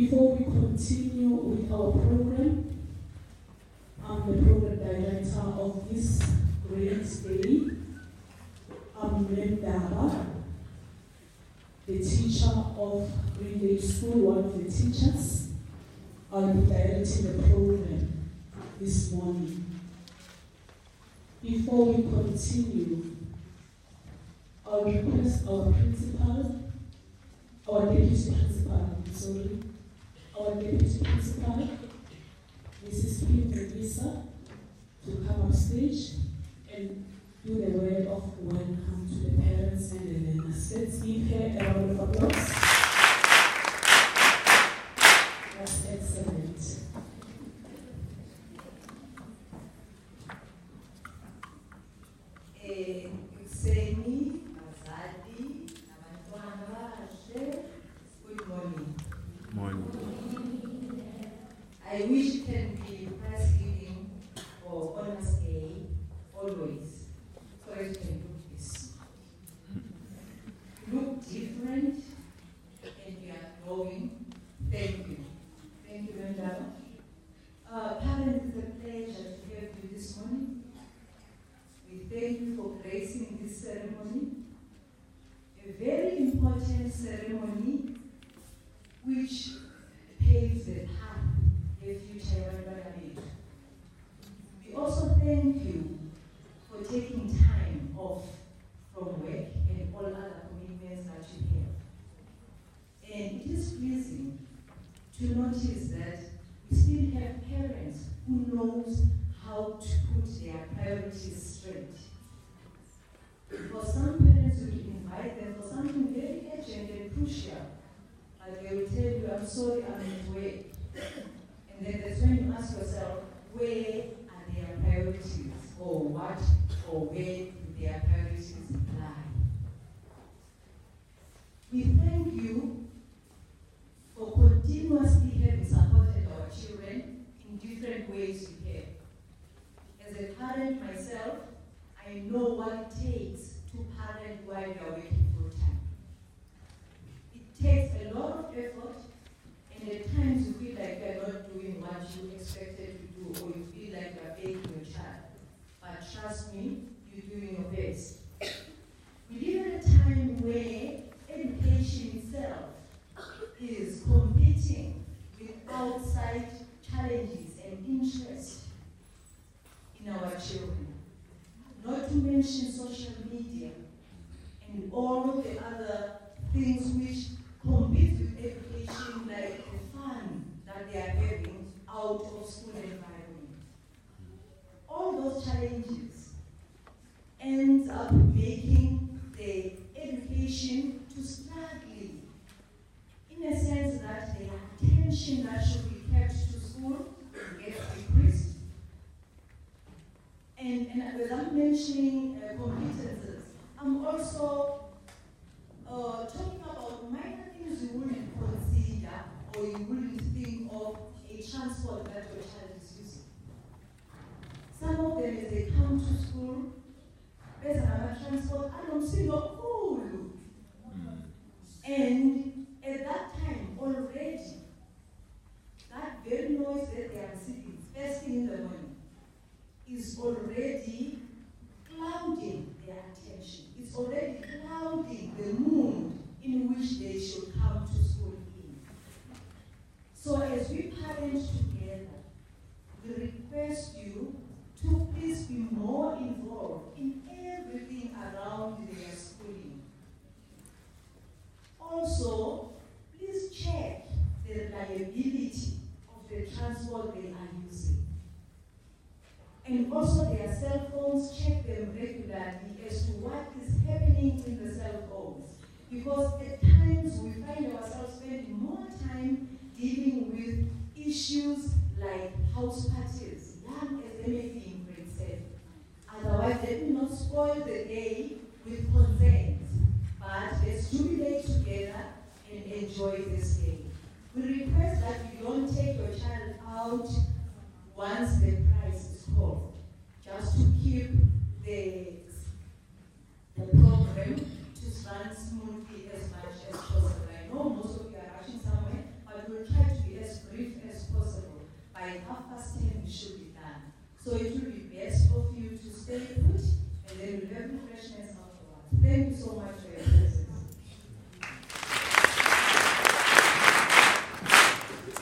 Before we continue with our program, I'm the program director of this great day. I'm Mlendaba, the teacher of Green Day School, one of the teachers. I'll be directing the program this morning. Before we continue, I'll request our deputy principal, our deputy principal, Mrs. P. Melissa, to come up stage and do the word of welcome to the parents and the learners. Let's give her a round of applause. That's excellent. Kuseni, Azadi, Namatwana, good morning. Morning. I wish it can be prize giving or honors day always, so I can do this. You look different and you are growing. Thank you. Thank you, Mandala. Parents, it's a pleasure to have you this morning. We thank you for gracing this ceremony, a very important ceremony which paves the path for the future Rwanda. We also thank you for taking time off from work and all other commitments that you have. And it is pleasing to notice that we still have parents who knows how to put their priorities straight. For some parents, you will invite them for something very urgent and crucial, but they will tell you, I'm sorry, I'm at work. And then that's when you ask yourself, where are their priorities? Or what, or where do their priorities lie? We thank you for continuously having supported our children in different ways you have. As a parent myself, I know what it takes to parent while you are working full time. It takes a lot of effort, and at times you feel like you are not doing what you expected to do, or you feel like you are failing your child. But trust me, you're doing your best. We live in a time where education itself is competing with outside challenges and interests in our children. Not to mention social media and all of the other things which compete with education, like the fun that they are having out of school environment. All those challenges ends up making the education to struggling, in a sense that the attention that should be kept to school gets decreased. And without mentioning competences, I'm also talking about minor things you wouldn't consider or you wouldn't think of a transport that your child is using. Some of them, as they come to school, there's another transport, I don't see no cool. And at that time, already, that very noise that they are receiving, first thing in the morning, is already clouding their attention. It's already clouding the mood in which they should come to school in. So as we parent together, we request you to please be more involved in everything around their schooling. Also, please check the reliability of the transport they are using. And also their cell phones, check them regularly as to what is happening in the cell phones. Because at times we find ourselves spending more time dealing with issues like house parties, young as they may be in grade 7. Otherwise, they do not spoil the day with concerns, but let's jubilate together and enjoy this day. We request that you don't take your child out once the price is called, just to keep the program to run smoothly as much as possible. I know most of you are rushing somewhere, but we'll try to it should be done. So it will be best of you to stay put, and then we'll have refreshments afterwards. Thank you so much.